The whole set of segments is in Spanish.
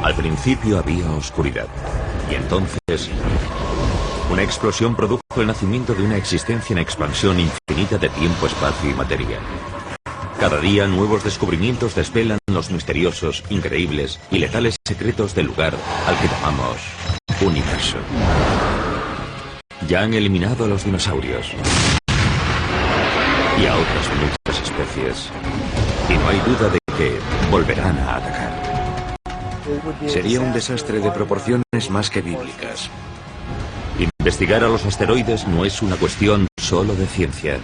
Al principio había oscuridad. Y entonces, una explosión produjo el nacimiento de una existencia en expansión infinita de tiempo, espacio y materia. Cada día nuevos descubrimientos desvelan los misteriosos, increíbles y letales secretos del lugar al que llamamos universo. Ya han eliminado a los dinosaurios y a otras muchas especies. Y no hay duda de que volverán a atacar. Sería un desastre de proporciones más que bíblicas. Investigar a los asteroides no es una cuestión solo de ciencia.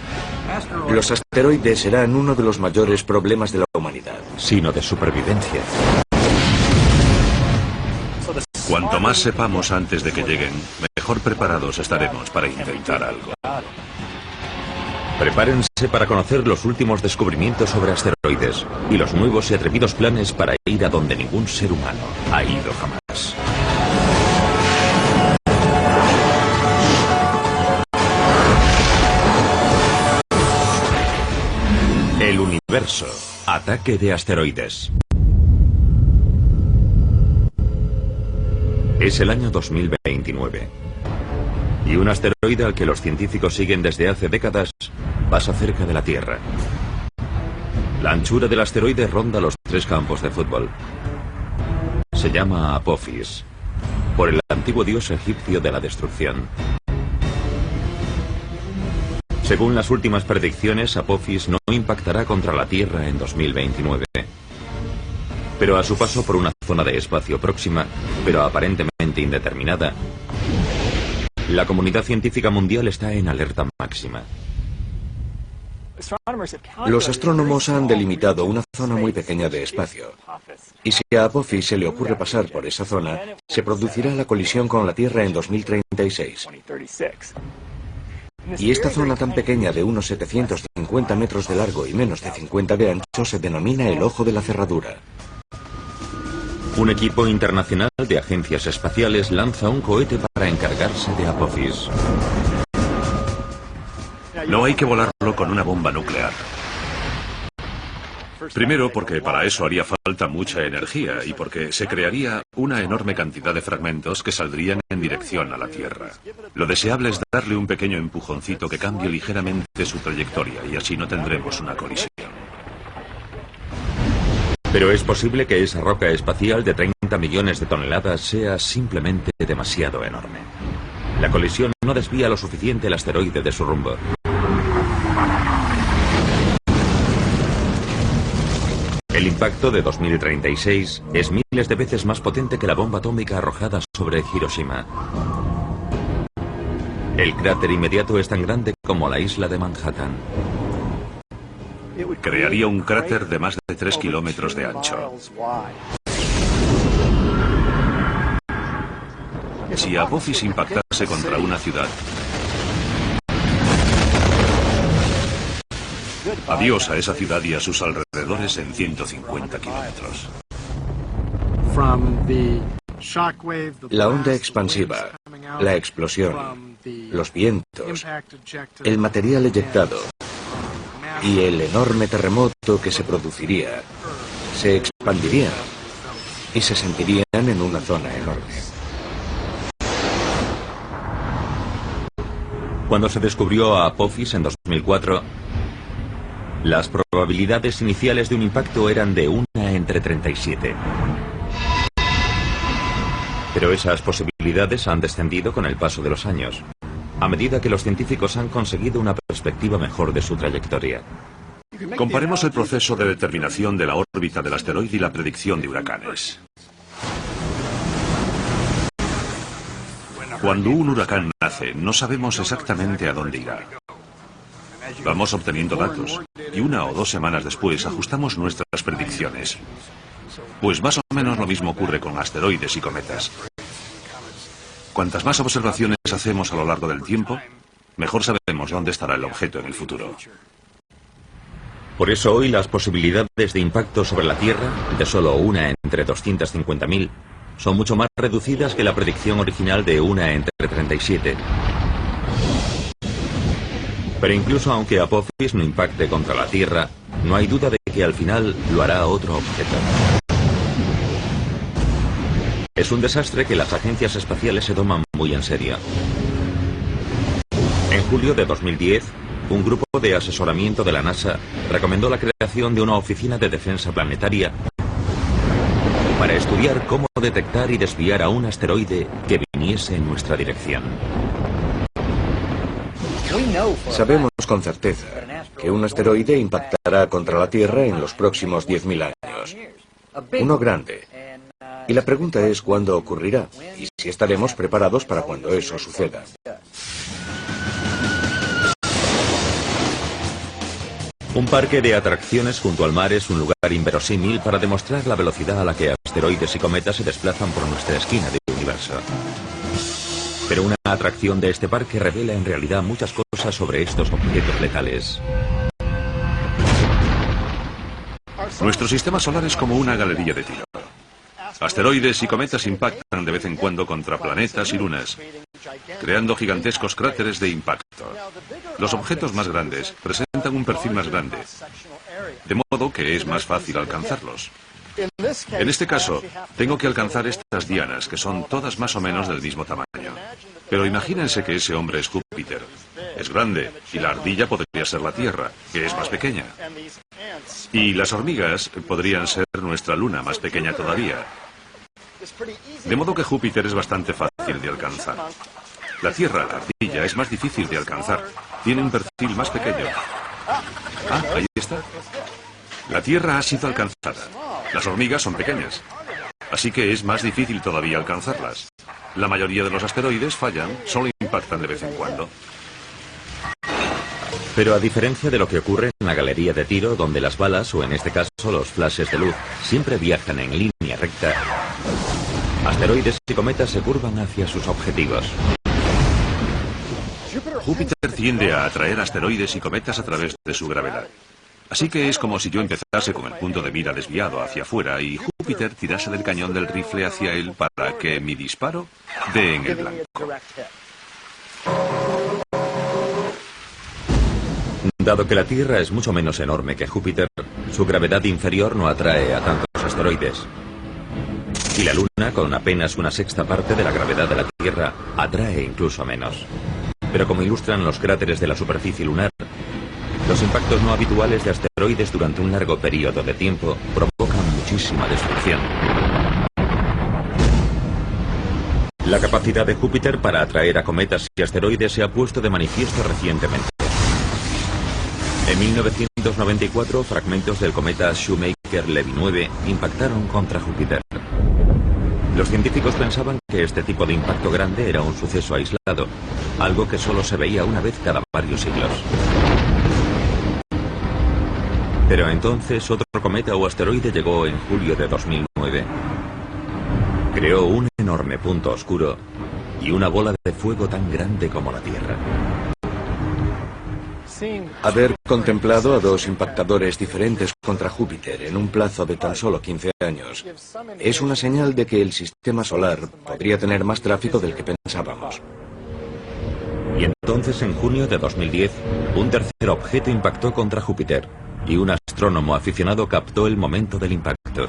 Los asteroides serán uno de los mayores problemas de la humanidad, sino de supervivencia. Cuanto más sepamos antes de que lleguen, mejor preparados estaremos para intentar algo. Prepárense para conocer los últimos descubrimientos sobre asteroides y los nuevos y atrevidos planes para ir a donde ningún ser humano ha ido jamás. El universo. Ataque de asteroides. Es el año 2029. Y un asteroide al que los científicos siguen desde hace décadas pasa cerca de la Tierra. La anchura del asteroide ronda los 3 campos de fútbol. Se llama Apophis, por el antiguo dios egipcio de la destrucción. Según las últimas predicciones, Apophis no impactará contra la Tierra en 2029. Pero a su paso por una zona de espacio próxima, pero aparentemente indeterminada, la comunidad científica mundial está en alerta máxima. Los astrónomos han delimitado una zona muy pequeña de espacio. Y si a Apophis se le ocurre pasar por esa zona, se producirá la colisión con la Tierra en 2036. Y esta zona tan pequeña de unos 750 metros de largo y menos de 50 de ancho se denomina el ojo de la cerradura. Un equipo internacional de agencias espaciales lanza un cohete para encargarse de Apophis. No hay que volarlo con una bomba nuclear. Primero, porque para eso haría falta mucha energía y porque se crearía una enorme cantidad de fragmentos que saldrían en dirección a la Tierra. Lo deseable es darle un pequeño empujoncito que cambie ligeramente su trayectoria y así no tendremos una colisión. Pero es posible que esa roca espacial de 30 millones de toneladas sea simplemente demasiado enorme. La colisión no desvía lo suficiente el asteroide de su rumbo. El impacto de 2036 es miles de veces más potente que la bomba atómica arrojada sobre Hiroshima. El cráter inmediato es tan grande como la isla de Manhattan. Crearía un cráter de más de 3 kilómetros de ancho. Si Apophis impactase contra una ciudad, adiós a esa ciudad y a sus alrededores en 150 kilómetros. La onda expansiva, la explosión, los vientos, el material eyectado y el enorme terremoto que se produciría, se expandirían y se sentirían en una zona enorme. Cuando se descubrió a Apophis en 2004, las probabilidades iniciales de un impacto eran de 1 entre 37. Pero esas posibilidades han descendido con el paso de los años, a medida que los científicos han conseguido una perspectiva mejor de su trayectoria. Comparemos el proceso de determinación de la órbita del asteroide y la predicción de huracanes. Cuando un huracán nace, no sabemos exactamente a dónde irá. Vamos obteniendo datos y 1 o 2 semanas después ajustamos nuestras predicciones. Pues más o menos lo mismo ocurre con asteroides y cometas. Cuantas más observaciones hacemos a lo largo del tiempo, mejor sabemos dónde estará el objeto en el futuro. Por eso hoy las posibilidades de impacto sobre la Tierra, de solo 1 entre 250.000, son mucho más reducidas que la predicción original de 1 entre 37. Pero incluso aunque Apophis no impacte contra la Tierra, no hay duda de que al final lo hará otro objeto. Es un desastre que las agencias espaciales se toman muy en serio. En julio de 2010, un grupo de asesoramiento de la NASA recomendó la creación de una oficina de defensa planetaria para estudiar cómo detectar y desviar a un asteroide que viniese en nuestra dirección. Sabemos con certeza que un asteroide impactará contra la Tierra en los próximos 10.000 años. Uno grande. Y la pregunta es cuándo ocurrirá y si estaremos preparados para cuando eso suceda. Un parque de atracciones junto al mar es un lugar inverosímil para demostrar la velocidad a la que asteroides y cometas se desplazan por nuestra esquina del universo. Pero una atracción de este parque revela en realidad muchas cosas sobre estos objetos letales. Nuestro sistema solar es como una galería de tiro. Asteroides y cometas impactan de vez en cuando contra planetas y lunas, creando gigantescos cráteres de impacto. Los objetos más grandes presentan un perfil más grande, de modo que es más fácil alcanzarlos. En este caso, tengo que alcanzar estas dianas, que son todas más o menos del mismo tamaño. Pero imagínense que ese hombre es Júpiter. Es grande, y la ardilla podría ser la Tierra, que es más pequeña. Y las hormigas podrían ser nuestra luna, más pequeña todavía. De modo que Júpiter es bastante fácil de alcanzar. La Tierra, la ardilla, es más difícil de alcanzar. Tiene un perfil más pequeño. Ah, ahí está. La Tierra ha sido alcanzada. Las hormigas son pequeñas. Así que es más difícil todavía alcanzarlas. La mayoría de los asteroides fallan, solo impactan de vez en cuando. Pero a diferencia de lo que ocurre en la galería de tiro, donde las balas, o en este caso los flashes de luz, siempre viajan en línea recta, asteroides y cometas se curvan hacia sus objetivos. Júpiter tiende a atraer asteroides y cometas a través de su gravedad. Así que es como si yo empezase con el punto de mira desviado hacia afuera y Júpiter tirase del cañón del rifle hacia él para que mi disparo dé en el blanco. Dado que la Tierra es mucho menos enorme que Júpiter, su gravedad inferior no atrae a tantos asteroides. Y la Luna, con apenas una sexta parte de la gravedad de la Tierra, atrae incluso menos. Pero como ilustran los cráteres de la superficie lunar, los impactos no habituales de asteroides durante un largo periodo de tiempo provocan muchísima destrucción. La capacidad de Júpiter para atraer a cometas y asteroides se ha puesto de manifiesto recientemente. En 1994, fragmentos del cometa Shoemaker-Levy 9 impactaron contra Júpiter. Los científicos pensaban que este tipo de impacto grande era un suceso aislado, algo que solo se veía una vez cada varios siglos. Pero entonces otro cometa o asteroide llegó en julio de 2009. Creó un enorme punto oscuro y una bola de fuego tan grande como la Tierra. Haber contemplado a dos impactadores diferentes contra Júpiter en un plazo de tan solo 15 años es una señal de que el sistema solar podría tener más tráfico del que pensábamos. Y entonces, en junio de 2010, un tercer objeto impactó contra Júpiter y un astrónomo aficionado captó el momento del impacto.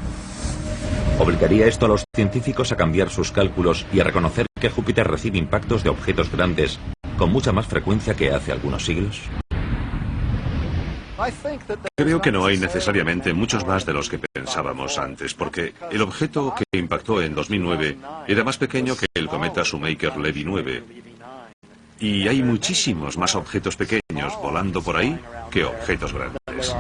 ¿Obligaría esto a los científicos a cambiar sus cálculos y a reconocer que Júpiter recibe impactos de objetos grandes con mucha más frecuencia que hace algunos siglos? Creo que no hay necesariamente muchos más de los que pensábamos antes, porque el objeto que impactó en 2009 era más pequeño que el cometa Shoemaker-Levy 9. Y hay muchísimos más objetos pequeños volando por ahí que objetos grandes.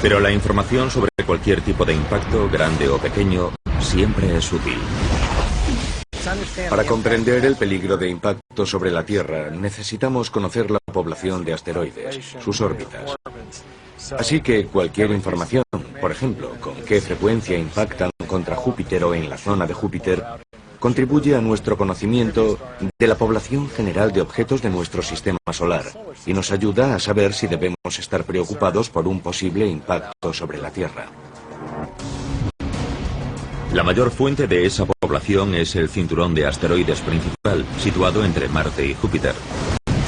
Pero la información sobre cualquier tipo de impacto, grande o pequeño, siempre es útil. Para comprender el peligro de impacto sobre la Tierra, necesitamos conocer la población de asteroides, sus órbitas. Así que cualquier información, por ejemplo, con qué frecuencia impactan contra Júpiter o en la zona de Júpiter, contribuye a nuestro conocimiento de la población general de objetos de nuestro sistema solar y nos ayuda a saber si debemos estar preocupados por un posible impacto sobre la Tierra. La mayor fuente de esa población es el cinturón de asteroides principal, situado entre Marte y Júpiter.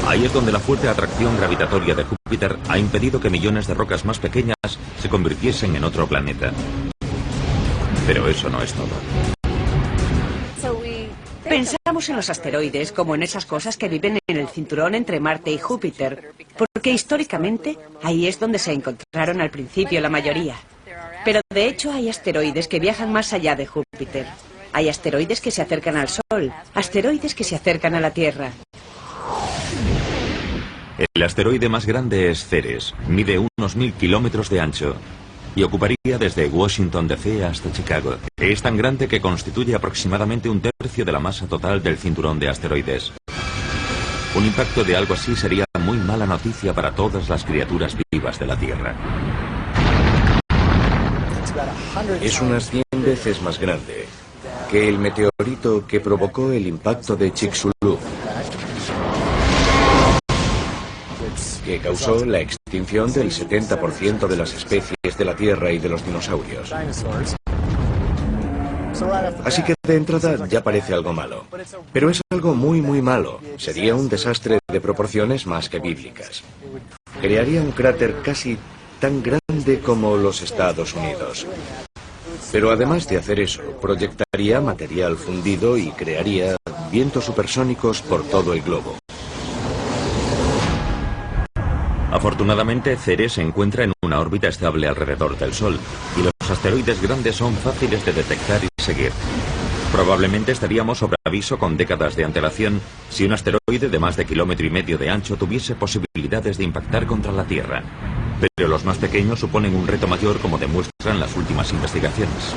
Ahí es donde la fuerte atracción gravitatoria de Júpiter ha impedido que millones de rocas más pequeñas se convirtiesen en otro planeta. Pero eso no es todo. Pensamos en los asteroides como en esas cosas que viven en el cinturón entre Marte y Júpiter, porque históricamente ahí es donde se encontraron al principio la mayoría. Pero de hecho hay asteroides que viajan más allá de Júpiter. Hay asteroides que se acercan al Sol, asteroides que se acercan a la Tierra. El asteroide más grande es Ceres, mide unos 1000 kilómetros de ancho y ocuparía desde Washington DC hasta Chicago. Es tan grande que constituye aproximadamente un tercio de la masa total del cinturón de asteroides. Un impacto de algo así sería muy mala noticia para todas las criaturas vivas de la Tierra. Es unas 100 veces más grande que el meteorito que provocó el impacto de Chicxulub, que causó la extinción del 70% de las especies de la Tierra y de los dinosaurios. Así que de entrada ya parece algo malo. Pero es algo muy malo. Sería un desastre de proporciones más que bíblicas. Crearía un cráter casi tan grande como los Estados Unidos. Pero además de hacer eso, proyectaría material fundido y crearía vientos supersónicos por todo el globo. Afortunadamente, Ceres se encuentra en una órbita estable alrededor del Sol, y los asteroides grandes son fáciles de detectar y seguir. Probablemente estaríamos sobre aviso con décadas de antelación si un asteroide de más de 1,5 kilómetros de ancho tuviese posibilidades de impactar contra la Tierra. Pero los más pequeños suponen un reto mayor, como demuestran las últimas investigaciones.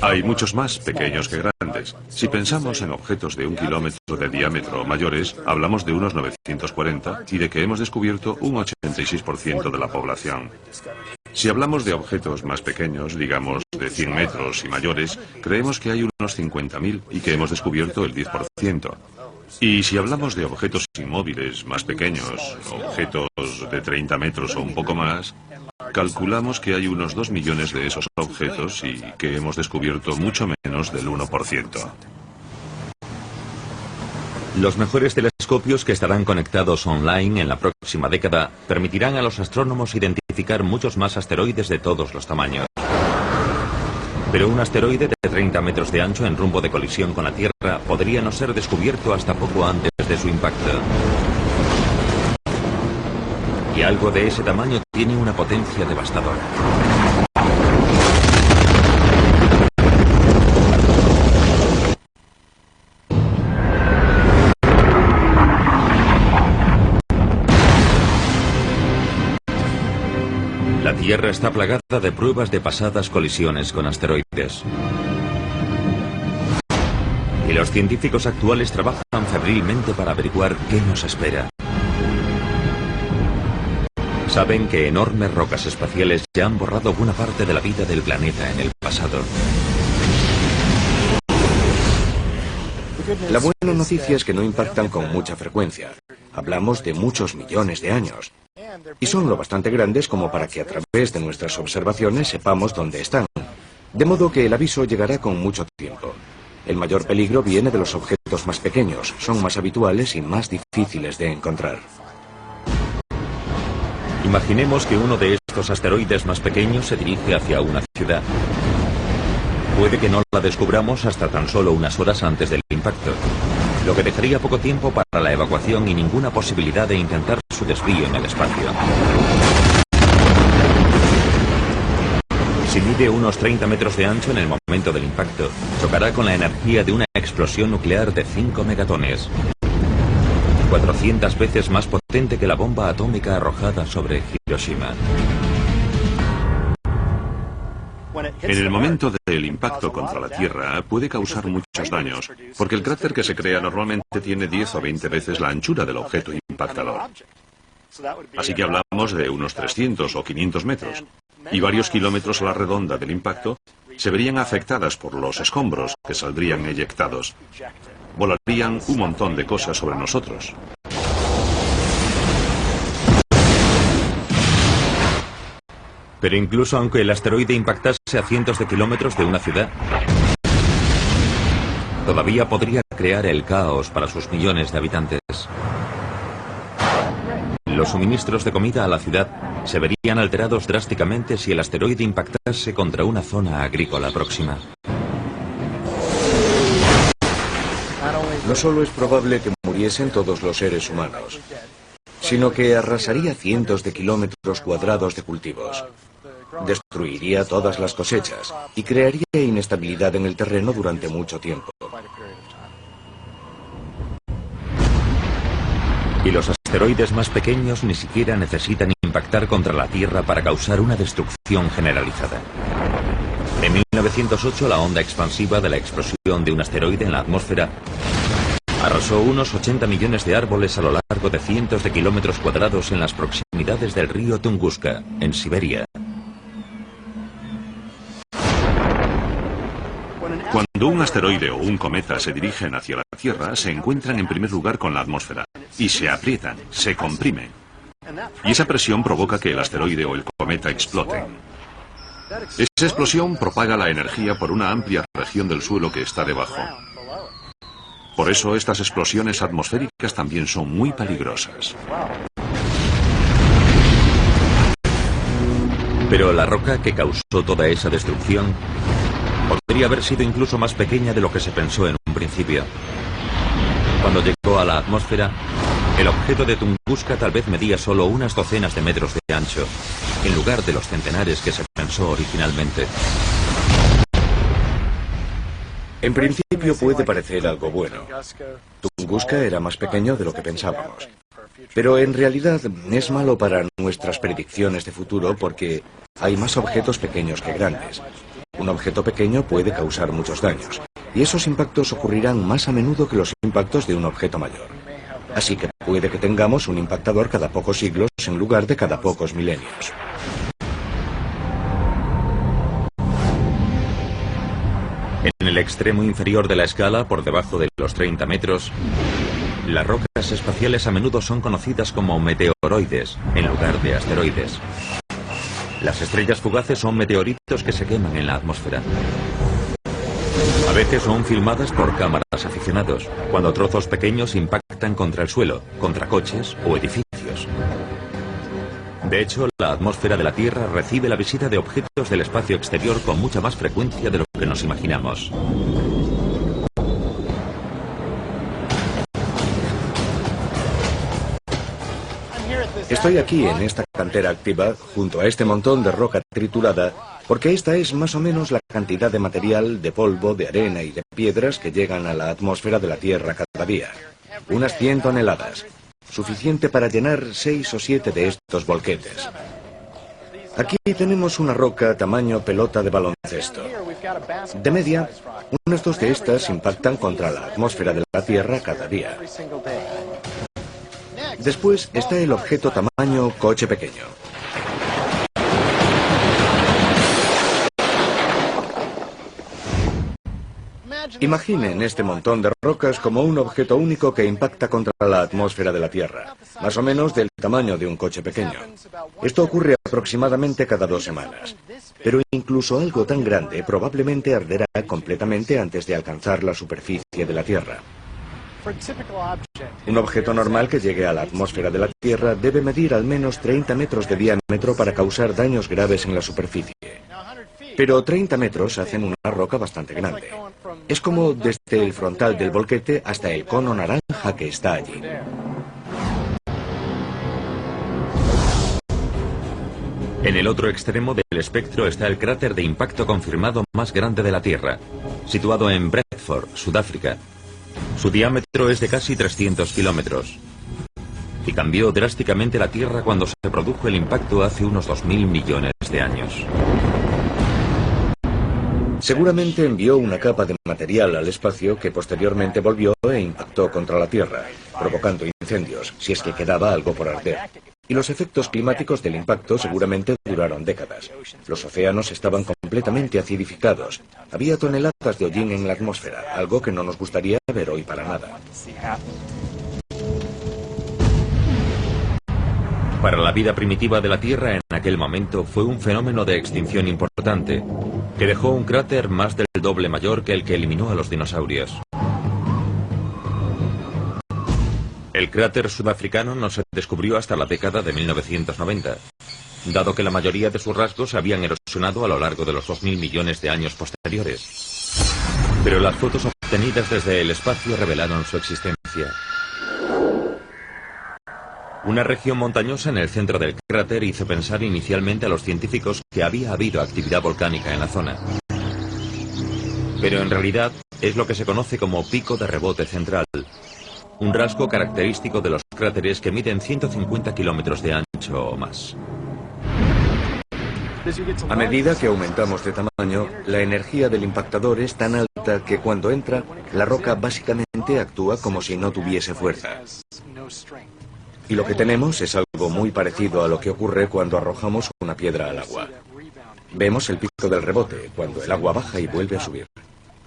Hay muchos más pequeños que grandes. Si pensamos en objetos de 1 kilómetro de diámetro o mayores, hablamos de unos 940 y de que hemos descubierto un 86% de la población. Si hablamos de objetos más pequeños, digamos de 100 metros y mayores, creemos que hay unos 50.000 y que hemos descubierto el 10%. Y si hablamos de objetos inmóviles más pequeños, objetos de 30 metros o un poco más, calculamos que hay unos 2 millones de esos objetos y que hemos descubierto mucho menos del 1%. Los mejores telescopios que estarán conectados online en la próxima década permitirán a los astrónomos identificar muchos más asteroides de todos los tamaños. Pero un asteroide de 30 metros de ancho en rumbo de colisión con la Tierra podría no ser descubierto hasta poco antes de su impacto. Y algo de ese tamaño tiene una potencia devastadora. La Tierra está plagada de pruebas de pasadas colisiones con asteroides. Y los científicos actuales trabajan febrilmente para averiguar qué nos espera. Saben que enormes rocas espaciales ya han borrado buena parte de la vida del planeta en el pasado. La buena noticia es que no impactan con mucha frecuencia. Hablamos de muchos millones de años. Y son lo bastante grandes como para que a través de nuestras observaciones sepamos dónde están. De modo que el aviso llegará con mucho tiempo. El mayor peligro viene de los objetos más pequeños. Son más habituales y más difíciles de encontrar. Imaginemos que uno de estos asteroides más pequeños se dirige hacia una ciudad. Puede que no la descubramos hasta tan solo unas horas antes del impacto, lo que dejaría poco tiempo para la evacuación y ninguna posibilidad de intentar su desvío en el espacio. Si mide unos 30 metros de ancho en el momento del impacto, chocará con la energía de una explosión nuclear de 5 megatones. 400 veces más potente que la bomba atómica arrojada sobre Hiroshima. En el momento del impacto contra la Tierra puede causar muchos daños, porque el cráter que se crea normalmente tiene 10 o 20 veces la anchura del objeto impactador. Así que hablamos de unos 300 o 500 metros, y varios kilómetros a la redonda del impacto se verían afectadas por los escombros que saldrían eyectados. Volarían un montón de cosas sobre nosotros. Pero incluso aunque el asteroide impactase a cientos de kilómetros de una ciudad, todavía podría crear el caos para sus millones de habitantes. Lo Los suministros de comida a la ciudad se verían alterados drásticamente si el asteroide impactase contra una zona agrícola próxima. No solo es probable que muriesen todos los seres humanos, sino que arrasaría cientos de kilómetros cuadrados de cultivos. Destruiría todas las cosechas y crearía inestabilidad en el terreno durante mucho tiempo. Y los asteroides más pequeños ni siquiera necesitan impactar contra la Tierra para causar una destrucción generalizada. En 1908, la onda expansiva de la explosión de un asteroide en la atmósfera arrasó unos 80 millones de árboles a lo largo de cientos de kilómetros cuadrados en las proximidades del río Tunguska, en Siberia. Cuando un asteroide o un cometa se dirigen hacia la Tierra, se encuentran en primer lugar con la atmósfera y se aprietan, se comprimen. Y esa presión provoca que el asteroide o el cometa exploten. Esa explosión propaga la energía por una amplia región del suelo que está debajo. Por eso estas explosiones atmosféricas también son muy peligrosas. Pero la roca que causó toda esa destrucción podría haber sido incluso más pequeña de lo que se pensó en un principio. Cuando llegó a la atmósfera, el objeto de Tunguska tal vez medía solo unas docenas de metros de ancho, en lugar de los centenares que se pensó originalmente. En principio puede parecer algo bueno. Tunguska era más pequeño de lo que pensábamos. Pero en realidad es malo para nuestras predicciones de futuro porque hay más objetos pequeños que grandes. Un objeto pequeño puede causar muchos daños, y esos impactos ocurrirán más a menudo que los impactos de un objeto mayor. Así que puede que tengamos un impactador cada pocos siglos en lugar de cada pocos milenios. En el extremo inferior de la escala, por debajo de los 30 metros, las rocas espaciales a menudo son conocidas como meteoroides, en lugar de asteroides. Las estrellas fugaces son meteoritos que se queman en la atmósfera. A veces son filmadas por cámaras aficionados, cuando trozos pequeños impactan contra el suelo, contra coches o edificios. De hecho, la atmósfera de la Tierra recibe la visita de objetos del espacio exterior con mucha más frecuencia de lo que nos imaginamos. Estoy aquí en esta cantera activa, junto a este montón de roca triturada, porque esta es más o menos la cantidad de material, de polvo, de arena y de piedras que llegan a la atmósfera de la Tierra cada día. Unas 100 toneladas. Suficiente para llenar 6 o 7 de estos volquetes. Aquí tenemos una roca tamaño pelota de baloncesto. De media, unas 2 de estas impactan contra la atmósfera de la Tierra cada día. Después está el objeto tamaño coche pequeño. Imaginen este montón de rocas como un objeto único que impacta contra la atmósfera de la Tierra, más o menos del tamaño de un coche pequeño. Esto ocurre aproximadamente cada 2 semanas. Pero incluso algo tan grande probablemente arderá completamente antes de alcanzar la superficie de la Tierra. Un objeto normal que llegue a la atmósfera de la Tierra debe medir al menos 30 metros de diámetro para causar daños graves en la superficie. Pero 30 metros hacen una roca bastante grande. Es como desde el frontal del volquete hasta el cono naranja que está allí. En el otro extremo del espectro está el cráter de impacto confirmado más grande de la Tierra, situado en Bradford, Sudáfrica. Su diámetro es de casi 300 kilómetros. Y cambió drásticamente la Tierra cuando se produjo el impacto hace unos 2.000 millones de años. Seguramente envió una capa de material al espacio que posteriormente volvió e impactó contra la Tierra, provocando incendios, si es que quedaba algo por arder. Y los efectos climáticos del impacto seguramente duraron décadas. Los océanos estaban completamente acidificados. Había toneladas de hollín en la atmósfera, algo que no nos gustaría ver hoy para nada. Para la vida primitiva de la Tierra en aquel momento fue un fenómeno de extinción importante, que dejó un cráter más del doble mayor que el que eliminó a los dinosaurios. El cráter sudafricano no se descubrió hasta la década de 1990, dado que la mayoría de sus rasgos se habían erosionado a lo largo de los 2.000 millones de años posteriores. Pero las fotos obtenidas desde el espacio revelaron su existencia. Una región montañosa en el centro del cráter hizo pensar inicialmente a los científicos que había habido actividad volcánica en la zona. Pero en realidad es lo que se conoce como pico de rebote central, un rasgo característico de los cráteres que miden 150 kilómetros de ancho o más. A medida que aumentamos de tamaño, la energía del impactador es tan alta que cuando entra, la roca básicamente actúa como si no tuviese fuerza. Y lo que tenemos es algo muy parecido a lo que ocurre cuando arrojamos una piedra al agua. Vemos el pico del rebote, cuando el agua baja y vuelve a subir.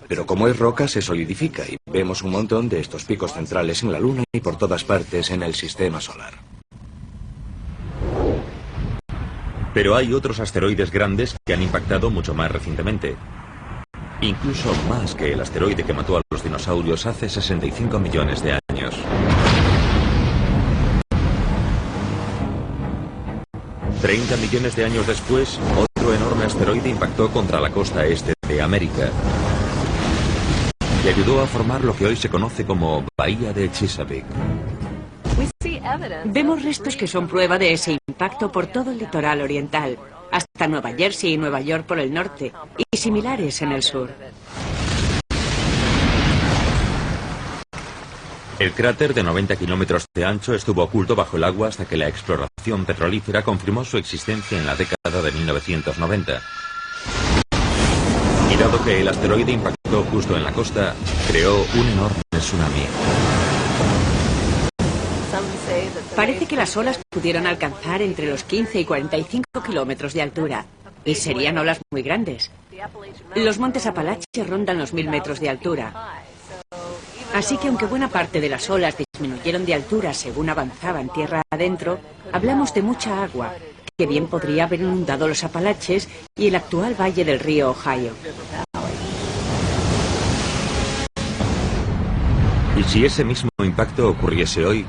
Pero como es roca, se solidifica y vemos un montón de estos picos centrales en la Luna y por todas partes en el sistema solar. Pero hay otros asteroides grandes que han impactado mucho más recientemente. Incluso más que el asteroide que mató a los dinosaurios hace 65 millones de años. $30 millones de años después, otro enorme asteroide impactó contra la costa este de América y ayudó a formar lo que hoy se conoce como Bahía de Chesapeake. Vemos restos que son prueba de ese impacto por todo el litoral oriental, hasta Nueva Jersey y Nueva York por el norte, y similares en el sur. El cráter de 90 kilómetros de ancho estuvo oculto bajo el agua hasta que la exploración petrolífera confirmó su existencia en la década de 1990. Y dado que el asteroide impactó justo en la costa, creó un enorme tsunami. Parece que las olas pudieron alcanzar entre los 15 y 45 kilómetros de altura, y serían olas muy grandes. Los montes Apalaches rondan los 1000 metros de altura. Así que aunque buena parte de las olas disminuyeron de altura según avanzaban tierra adentro, hablamos de mucha agua, que bien podría haber inundado los Apalaches y el actual valle del río Ohio. Y si ese mismo impacto ocurriese hoy,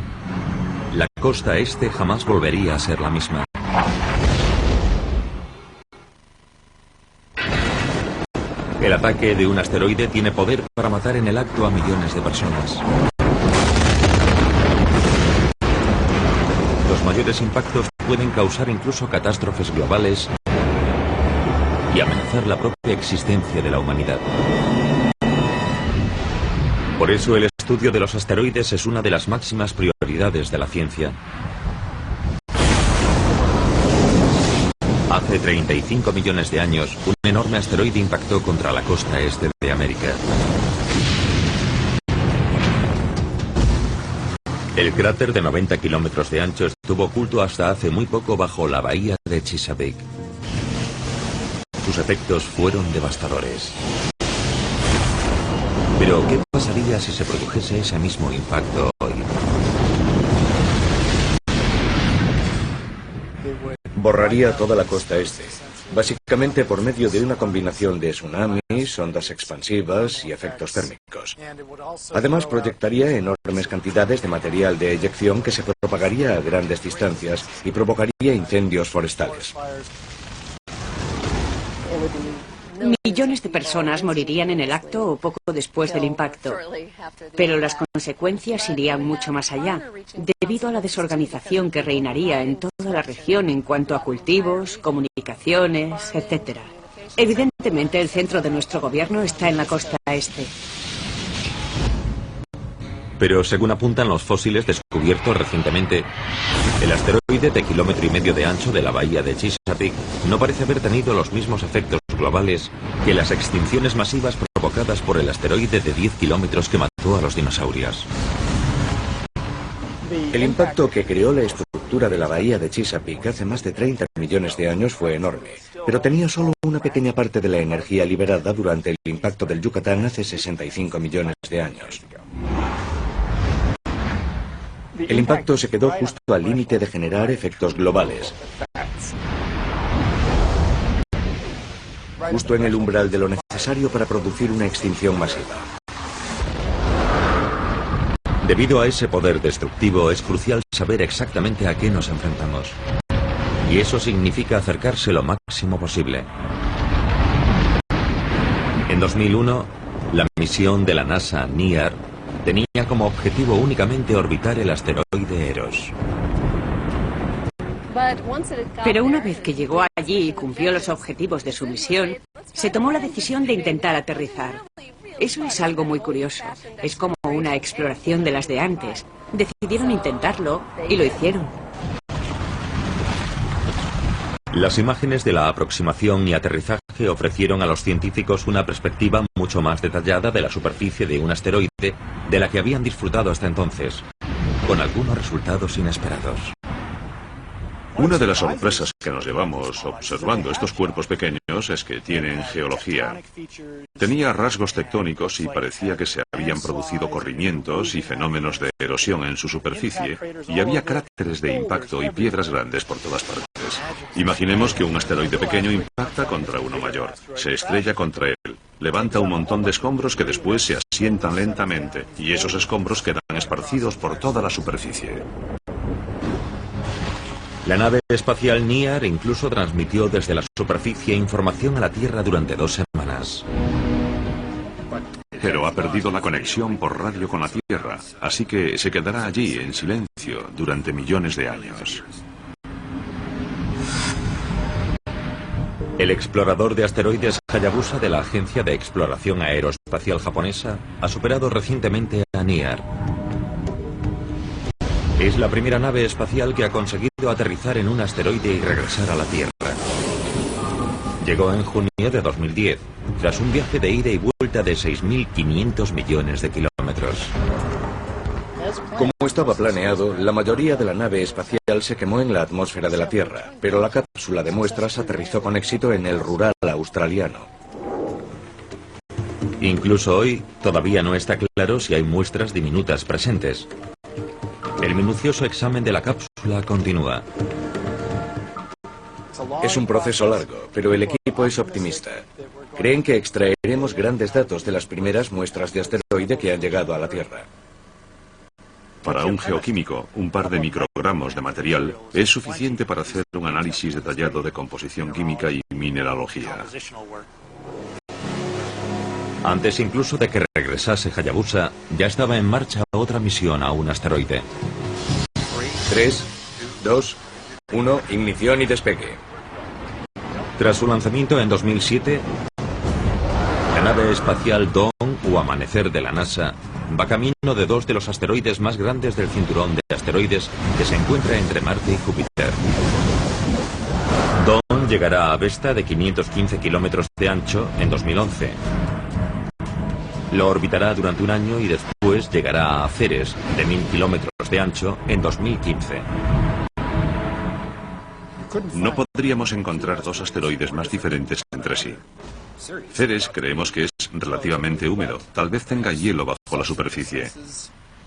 la costa este jamás volvería a ser la misma. El ataque de un asteroide tiene poder para matar en el acto a millones de personas. Los mayores impactos pueden causar incluso catástrofes globales y amenazar la propia existencia de la humanidad. Por eso el estudio de los asteroides es una de las máximas prioridades de la ciencia. Hace 35 millones de años, un enorme asteroide impactó contra la costa este de América. El cráter de 90 kilómetros de ancho estuvo oculto hasta hace muy poco bajo la bahía de Chesapeake. Sus efectos fueron devastadores. Pero, ¿qué pasaría si se produjese ese mismo impacto hoy? Borraría toda la costa este, básicamente por medio de una combinación de tsunamis, ondas expansivas y efectos térmicos. Además, proyectaría enormes cantidades de material de eyección que se propagaría a grandes distancias y provocaría incendios forestales. Millones de personas morirían en el acto o poco después del impacto. Pero las consecuencias irían mucho más allá, debido a la desorganización que reinaría en toda la región en cuanto a cultivos, comunicaciones, etc. Evidentemente, el centro de nuestro gobierno está en la costa este. Pero según apuntan los fósiles descubiertos recientemente, el asteroide de 1,5 kilómetros de ancho de la bahía de Chesapeake no parece haber tenido los mismos efectos globales que las extinciones masivas provocadas por el asteroide de 10 kilómetros que mató a los dinosaurios. El impacto que creó la estructura de la bahía de Chesapeake hace más de 30 millones de años fue enorme, pero tenía solo una pequeña parte de la energía liberada durante el impacto del Yucatán hace 65 millones de años. El impacto se quedó justo al límite de generar efectos globales. Justo en el umbral de lo necesario para producir una extinción masiva. Debido a ese poder destructivo, es crucial saber exactamente a qué nos enfrentamos. Y eso significa acercarse lo máximo posible. En 2001, la misión de la NASA NEAR tenía como objetivo únicamente orbitar el asteroide Eros. Pero una vez que llegó allí y cumplió los objetivos de su misión, se tomó la decisión de intentar aterrizar. Eso es algo muy curioso. Es como una exploración de las de antes. Decidieron intentarlo y lo hicieron. Las imágenes de la aproximación y aterrizaje ofrecieron a los científicos una perspectiva mucho más detallada de la superficie de un asteroide de la que habían disfrutado hasta entonces, con algunos resultados inesperados. Una de las sorpresas que nos llevamos observando estos cuerpos pequeños es que tienen geología. Tenía rasgos tectónicos y parecía que se habían producido corrimientos y fenómenos de erosión en su superficie, y había cráteres de impacto y piedras grandes por todas partes. Imaginemos que un asteroide pequeño impacta contra uno mayor, se estrella contra él, levanta un montón de escombros que después se asientan lentamente, y esos escombros quedan esparcidos por toda la superficie. La nave espacial NEAR incluso transmitió desde la superficie información a la Tierra durante 2 semanas. Pero ha perdido la conexión por radio con la Tierra, así que se quedará allí en silencio durante millones de años. El explorador de asteroides Hayabusa de la Agencia de Exploración Aeroespacial Japonesa ha superado recientemente a NEAR. Es la primera nave espacial que ha conseguido aterrizar en un asteroide y regresar a la Tierra. Llegó en junio de 2010, tras un viaje de ida y vuelta de 6.500 millones de kilómetros. Como estaba planeado, la mayoría de la nave espacial se quemó en la atmósfera de la Tierra, pero la cápsula de muestras aterrizó con éxito en el rural australiano. Incluso hoy, todavía no está claro si hay muestras diminutas presentes. El minucioso examen de la cápsula continúa. Es un proceso largo, pero el equipo es optimista. Creen que extraeremos grandes datos de las primeras muestras de asteroide que han llegado a la Tierra. Para un geoquímico, un par de microgramos de material es suficiente para hacer un análisis detallado de composición química y mineralogía. Antes incluso de que regresase Hayabusa, ya estaba en marcha otra misión a un asteroide. 3, 2, 1, ignición y despegue. Tras su lanzamiento en 2007, la nave espacial Dawn o Amanecer de la NASA va camino de 2 de los asteroides más grandes del cinturón de asteroides que se encuentra entre Marte y Júpiter. Dawn llegará a Vesta, de 515 kilómetros de ancho, en 2011. Lo orbitará durante un año y después llegará a Ceres, de 1000 kilómetros de ancho, en 2015. No podríamos encontrar 2 asteroides más diferentes entre sí. Ceres creemos que es relativamente húmedo, tal vez tenga hielo bajo la superficie.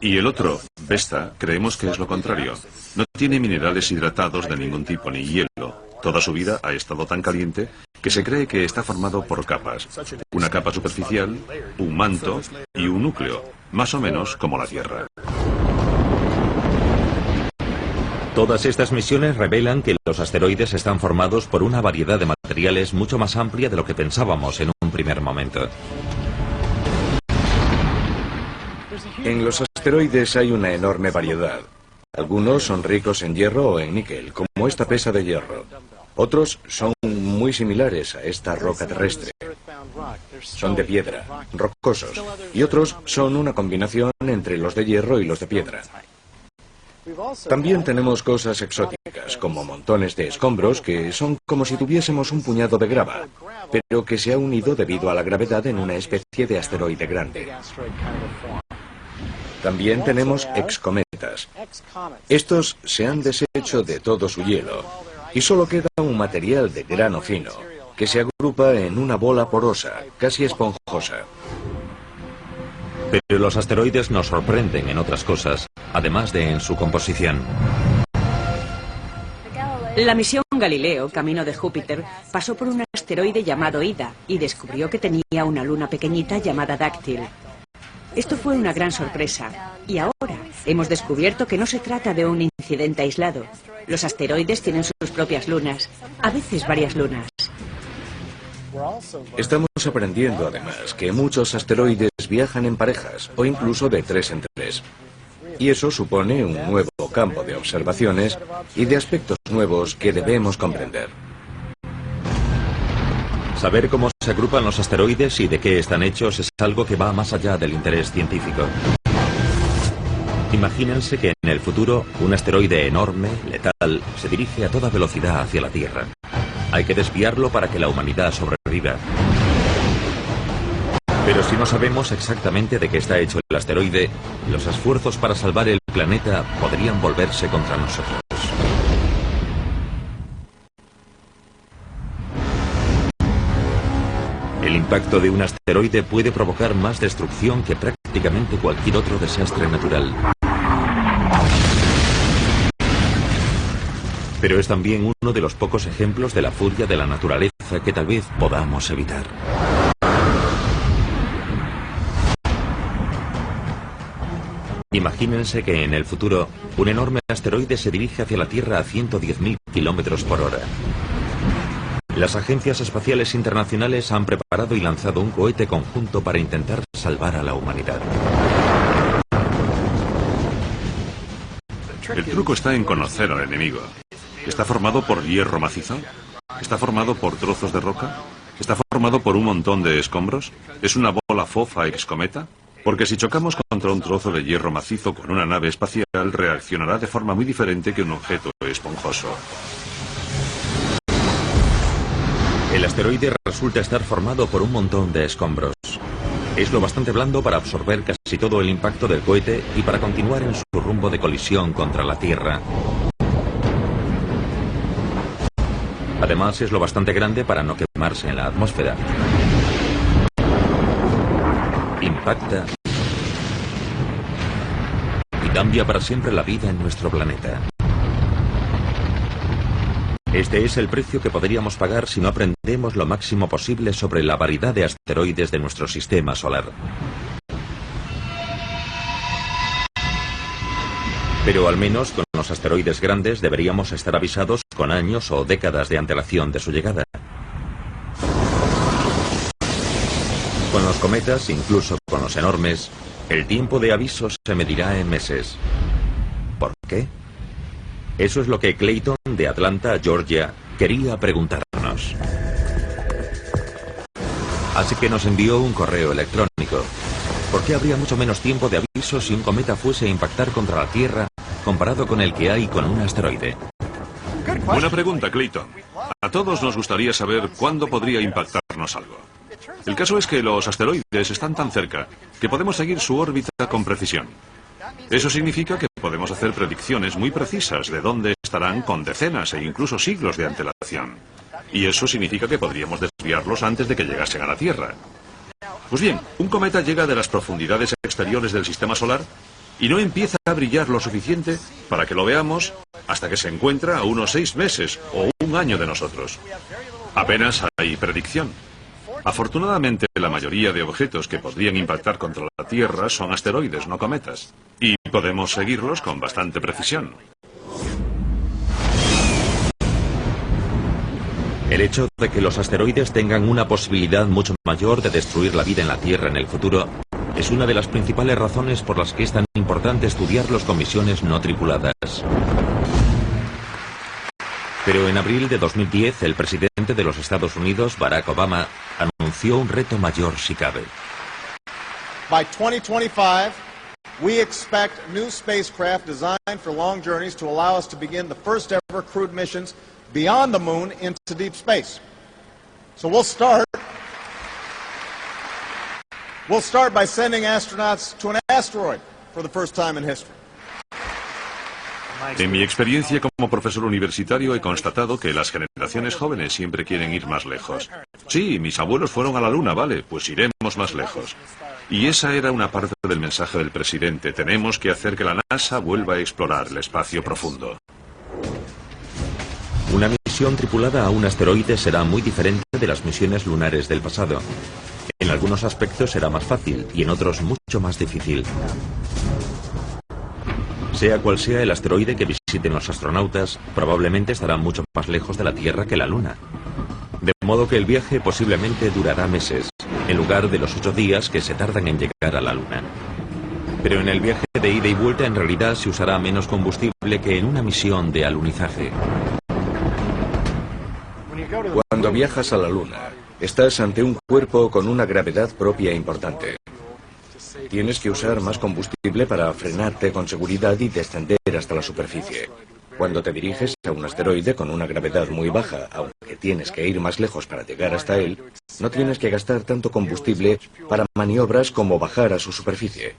Y el otro, Vesta, creemos que es lo contrario. No tiene minerales hidratados de ningún tipo ni hielo. Toda su vida ha estado tan caliente que se cree que está formado por capas. Una capa superficial, un manto y un núcleo, más o menos como la Tierra. Todas estas misiones revelan que los asteroides están formados por una variedad de materiales mucho más amplia de lo que pensábamos en un primer momento. En los asteroides hay una enorme variedad. Algunos son ricos en hierro o en níquel, como esta pesa de hierro. Otros son muy similares a esta roca terrestre. Son de piedra, rocosos. Y otros son una combinación entre los de hierro y los de piedra. También tenemos cosas exóticas, como montones de escombros que son como si tuviésemos un puñado de grava, pero que se ha unido debido a la gravedad en una especie de asteroide grande. También tenemos excometas. Estos se han deshecho de todo su hielo y solo queda un material de grano fino que se agrupa en una bola porosa, casi esponjosa. Pero los asteroides nos sorprenden en otras cosas, además de en su composición. La misión Galileo, camino de Júpiter, pasó por un asteroide llamado Ida y descubrió que tenía una luna pequeñita llamada Dáctil. Esto fue una gran sorpresa. Y ahora hemos descubierto que no se trata de un incidente aislado. Los asteroides tienen sus propias lunas, a veces varias lunas. Estamos aprendiendo además que muchos asteroides viajan en parejas o incluso de 3 en 3. Y eso supone un nuevo campo de observaciones y de aspectos nuevos que debemos comprender. Saber cómo se agrupan los asteroides y de qué están hechos es algo que va más allá del interés científico. Imagínense que en el futuro un asteroide enorme, letal, se dirige a toda velocidad hacia la Tierra. Hay que desviarlo para que la humanidad sobreviva. Pero si no sabemos exactamente de qué está hecho el asteroide, los esfuerzos para salvar el planeta podrían volverse contra nosotros. El impacto de un asteroide puede provocar más destrucción que prácticamente cualquier otro desastre natural. Pero es también uno de los pocos ejemplos de la furia de la naturaleza que tal vez podamos evitar. Imagínense que en el futuro un enorme asteroide se dirige hacia la Tierra a 110.000 kilómetros por hora. Las agencias espaciales internacionales han preparado y lanzado un cohete conjunto para intentar salvar a la humanidad. El truco está en conocer al enemigo. ¿Está formado por hierro macizo? ¿Está formado por trozos de roca? ¿Está formado por un montón de escombros? ¿Es una bola fofa excometa? Porque si chocamos contra un trozo de hierro macizo con una nave espacial, reaccionará de forma muy diferente que un objeto esponjoso. El asteroide resulta estar formado por un montón de escombros. Es lo bastante blando para absorber casi todo el impacto del cohete y para continuar en su rumbo de colisión contra la Tierra. Además, es lo bastante grande para no quemarse en la atmósfera. Impacta y cambia para siempre la vida en nuestro planeta. Este es el precio que podríamos pagar si no aprendemos lo máximo posible sobre la variedad de asteroides de nuestro sistema solar. Pero al menos con los asteroides grandes deberíamos estar avisados con años o décadas de antelación de su llegada. Con los cometas, incluso con los enormes, el tiempo de aviso se medirá en meses. ¿Por qué? Eso es lo que Clayton, de Atlanta, Georgia, quería preguntarnos. Así que nos envió un correo electrónico. ¿Por qué habría mucho menos tiempo de aviso si un cometa fuese a impactar contra la Tierra comparado con el que hay con un asteroide? Buena pregunta, Clayton. A todos nos gustaría saber cuándo podría impactarnos algo. El caso es que los asteroides están tan cerca que podemos seguir su órbita con precisión. Eso significa que podemos hacer predicciones muy precisas de dónde estarán con decenas e incluso siglos de antelación. Y eso significa que podríamos desviarlos antes de que llegasen a la Tierra. Pues bien, un cometa llega de las profundidades exteriores del sistema solar y no empieza a brillar lo suficiente para que lo veamos hasta que se encuentra a unos 6 meses o un año de nosotros. Apenas hay predicción. Afortunadamente, la mayoría de objetos que podrían impactar contra la Tierra son asteroides, no cometas. Y podemos seguirlos con bastante precisión. El hecho de que los asteroides tengan una posibilidad mucho mayor de destruir la vida en la Tierra en el futuro es una de las principales razones por las que es tan importante estudiarlos con misiones no tripuladas. Pero en abril de 2010, el presidente de los Estados Unidos, Barack Obama, anunció un reto mayor si cabe. By 2025, we expect new spacecraft designed for long journeys to allow us to begin the first ever crewed missions beyond the moon into deep space. So we'll start by sending astronauts to an asteroid for the first time in history. En mi experiencia como profesor universitario he constatado que las generaciones jóvenes siempre quieren ir más lejos. Sí, mis abuelos fueron a la Luna, vale, pues iremos más lejos. Y esa era una parte del mensaje del presidente. Tenemos que hacer que la NASA vuelva a explorar el espacio profundo. Una misión tripulada a un asteroide será muy diferente de las misiones lunares del pasado. En algunos aspectos será más fácil y en otros mucho más difícil. Sea cual sea el asteroide que visiten los astronautas, probablemente estará mucho más lejos de la Tierra que la Luna. De modo que el viaje posiblemente durará meses, en lugar de los 8 días que se tardan en llegar a la Luna. Pero en el viaje de ida y vuelta en realidad se usará menos combustible que en una misión de alunizaje. Cuando viajas a la Luna, estás ante un cuerpo con una gravedad propia importante. Tienes que usar más combustible para frenarte con seguridad y descender hasta la superficie. Cuando te diriges a un asteroide con una gravedad muy baja, aunque tienes que ir más lejos para llegar hasta él, no tienes que gastar tanto combustible para maniobras como bajar a su superficie.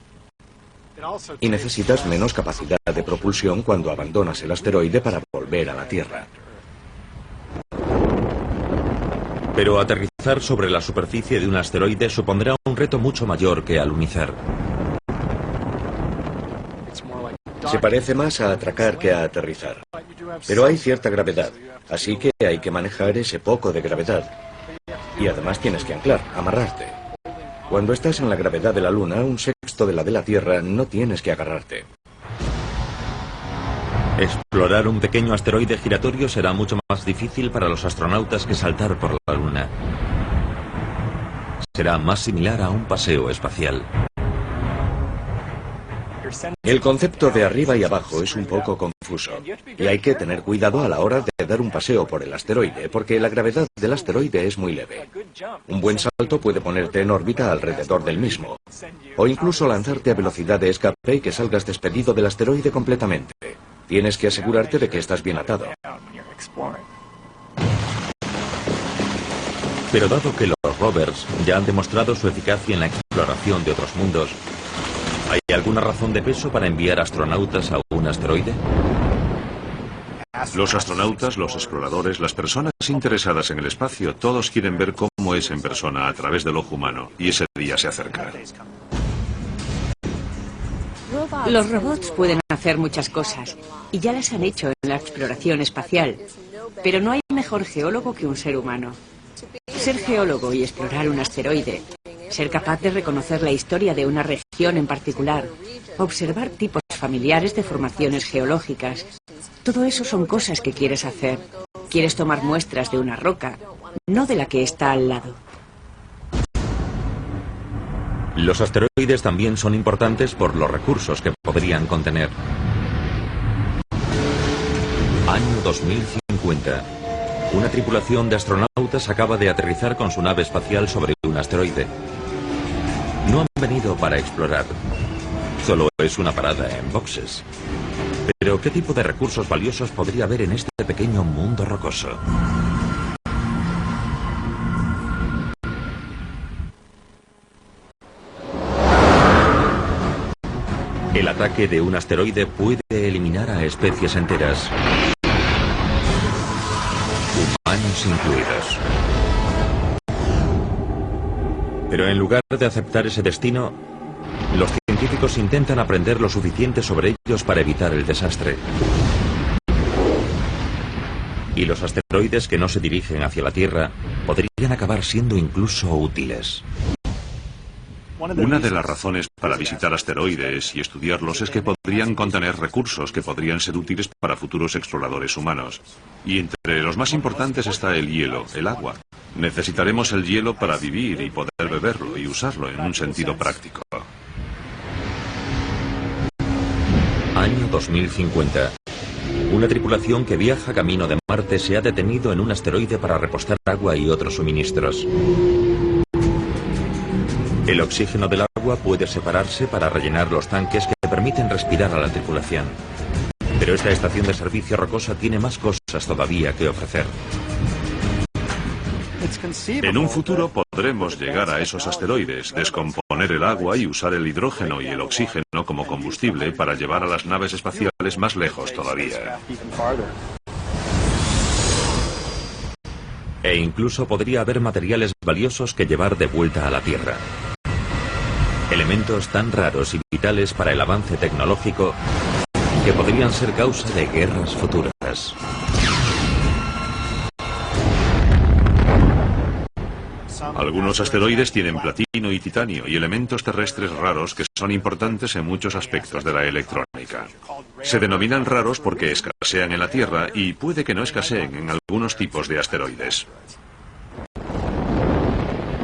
Y necesitas menos capacidad de propulsión cuando abandonas el asteroide para volver a la Tierra. Pero aterrizar sobre la superficie de un asteroide supondrá un reto mucho mayor que alunizar. Se parece más a atracar que a aterrizar. Pero hay cierta gravedad, así que hay que manejar ese poco de gravedad. Y además tienes que anclar, amarrarte. Cuando estás en la gravedad de la Luna, un sexto de la de la Tierra, no tienes que agarrarte. Explorar un pequeño asteroide giratorio será mucho más difícil para los astronautas que saltar por la Luna. Será más similar a un paseo espacial. El concepto de arriba y abajo es un poco confuso, y hay que tener cuidado a la hora de dar un paseo por el asteroide, porque la gravedad del asteroide es muy leve. Un buen salto puede ponerte en órbita alrededor del mismo, o incluso lanzarte a velocidad de escape y que salgas despedido del asteroide completamente. Tienes que asegurarte de que estás bien atado. Pero dado que los rovers ya han demostrado su eficacia en la exploración de otros mundos, ¿hay alguna razón de peso para enviar astronautas a un asteroide? Los astronautas, los exploradores, las personas interesadas en el espacio, todos quieren ver cómo es en persona a través del ojo humano, y ese día se acerca. Los robots pueden hacer muchas cosas, y ya las han hecho en la exploración espacial, pero no hay mejor geólogo que un ser humano. Ser geólogo y explorar un asteroide, ser capaz de reconocer la historia de una región en particular, observar tipos familiares de formaciones geológicas, todo eso son cosas que quieres hacer. Quieres tomar muestras de una roca, no de la que está al lado. Los asteroides también son importantes por los recursos que podrían contener. Año 2050. Una tripulación de astronautas acaba de aterrizar con su nave espacial sobre un asteroide. No han venido para explorar. Solo es una parada en boxes. Pero ¿qué tipo de recursos valiosos podría haber en este pequeño mundo rocoso? El ataque de un asteroide puede eliminar a especies enteras, humanos incluidos. Pero en lugar de aceptar ese destino, los científicos intentan aprender lo suficiente sobre ellos para evitar el desastre. Y los asteroides que no se dirigen hacia la Tierra podrían acabar siendo incluso útiles. Una de las razones para visitar asteroides y estudiarlos es que podrían contener recursos que podrían ser útiles para futuros exploradores humanos. Y entre los más importantes está el hielo, el agua. Necesitaremos el hielo para vivir y poder beberlo y usarlo en un sentido práctico. Año 2050. Una tripulación que viaja camino de Marte se ha detenido en un asteroide para repostar agua y otros suministros. El oxígeno del agua puede separarse para rellenar los tanques que permiten respirar a la tripulación. Pero esta estación de servicio rocosa tiene más cosas todavía que ofrecer. En un futuro podremos llegar a esos asteroides, descomponer el agua y usar el hidrógeno y el oxígeno como combustible para llevar a las naves espaciales más lejos todavía. E incluso podría haber materiales valiosos que llevar de vuelta a la Tierra. Elementos tan raros y vitales para el avance tecnológico que podrían ser causa de guerras futuras. Algunos asteroides tienen platino y titanio y elementos terrestres raros que son importantes en muchos aspectos de la electrónica. Se denominan raros porque escasean en la Tierra y puede que no escaseen en algunos tipos de asteroides.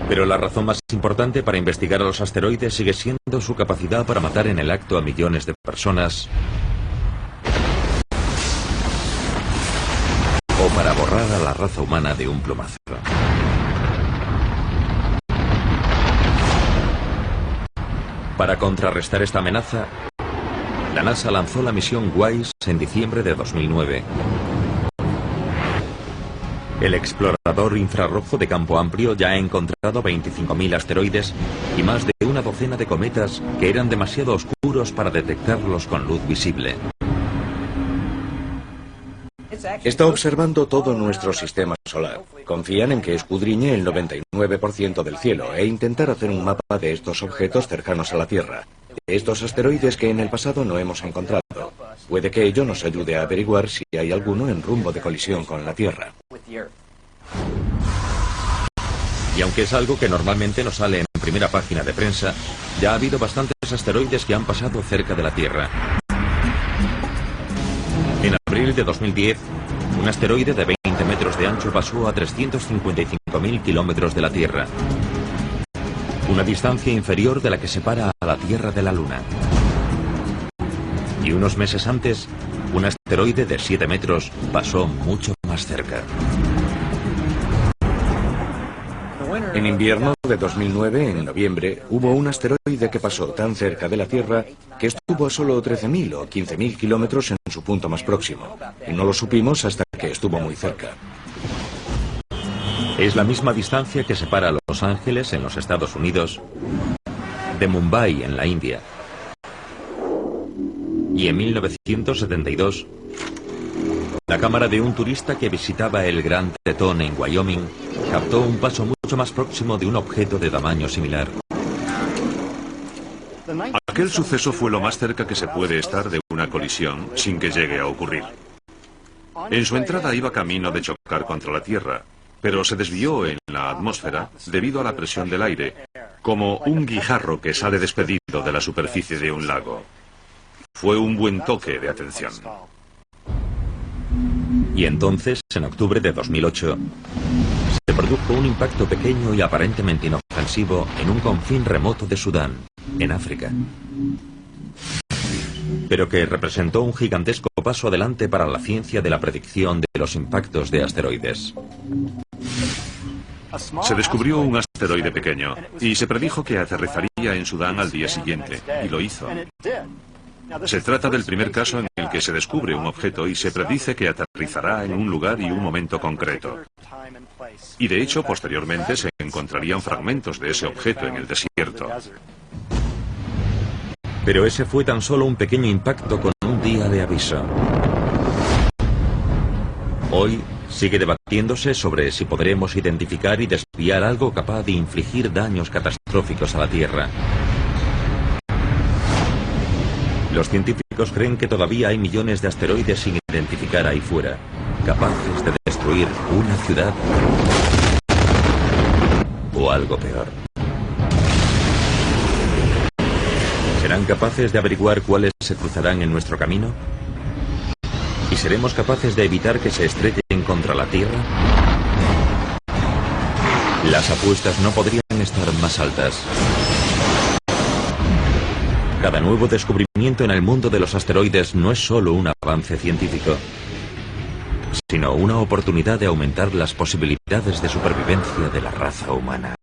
Pero la razón más importante para investigar a los asteroides sigue siendo su capacidad para matar en el acto a millones de personas o para borrar a la raza humana de un plumazo. Para contrarrestar esta amenaza, la NASA lanzó la misión WISE en diciembre de 2009. El explorador infrarrojo de campo amplio ya ha encontrado 25.000 asteroides y más de una docena de cometas que eran demasiado oscuros para detectarlos con luz visible. Está observando todo nuestro sistema solar. Confían en que escudriñe el 99% del cielo e intentar hacer un mapa de estos objetos cercanos a la Tierra. Estos asteroides que en el pasado no hemos encontrado. Puede que ello nos ayude a averiguar si hay alguno en rumbo de colisión con la Tierra. Y aunque es algo que normalmente no sale en primera página de prensa, ya ha habido bastantes asteroides que han pasado cerca de la Tierra. En abril de 2010, un asteroide de 20 metros de ancho pasó a 355.000 kilómetros de la Tierra. Una distancia inferior de la que separa a la Tierra de la Luna. Y unos meses antes, un asteroide de 7 metros pasó mucho más cerca. En invierno de 2009, en noviembre, hubo un asteroide que pasó tan cerca de la Tierra que estuvo a solo 13.000 o 15.000 kilómetros en su punto más próximo. Y no lo supimos hasta que estuvo muy cerca. Es la misma distancia que separa a Los Ángeles, en los Estados Unidos, de Mumbai, en la India. Y en 1972, la cámara de un turista que visitaba el Gran Tetón en Wyoming captó un paso mucho más próximo de un objeto de tamaño similar. Aquel suceso fue lo más cerca que se puede estar de una colisión sin que llegue a ocurrir. En su entrada iba camino de chocar contra la Tierra, pero se desvió en la atmósfera debido a la presión del aire, como un guijarro que sale despedido de la superficie de un lago. Fue un buen toque de atención. Y entonces, en octubre de 2008, se produjo un impacto pequeño y aparentemente inofensivo en un confín remoto de Sudán, en África. Pero que representó un gigantesco paso adelante para la ciencia de la predicción de los impactos de asteroides. Se descubrió un asteroide pequeño y se predijo que aterrizaría en Sudán al día siguiente, y lo hizo. Se trata del primer caso en el que se descubre un objeto y se predice que aterrizará en un lugar y un momento concreto. Y de hecho, posteriormente se encontrarían fragmentos de ese objeto en el desierto. Pero ese fue tan solo un pequeño impacto con un día de aviso. Hoy sigue debatiéndose sobre si podremos identificar y desviar algo capaz de infligir daños catastróficos a la Tierra. Los científicos creen que todavía hay millones de asteroides sin identificar ahí fuera, capaces de destruir una ciudad o algo peor. ¿Serán capaces de averiguar cuáles se cruzarán en nuestro camino? ¿Y seremos capaces de evitar que se estrellen contra la Tierra? Las apuestas no podrían estar más altas. Cada nuevo descubrimiento en el mundo de los asteroides no es solo un avance científico, sino una oportunidad de aumentar las posibilidades de supervivencia de la raza humana.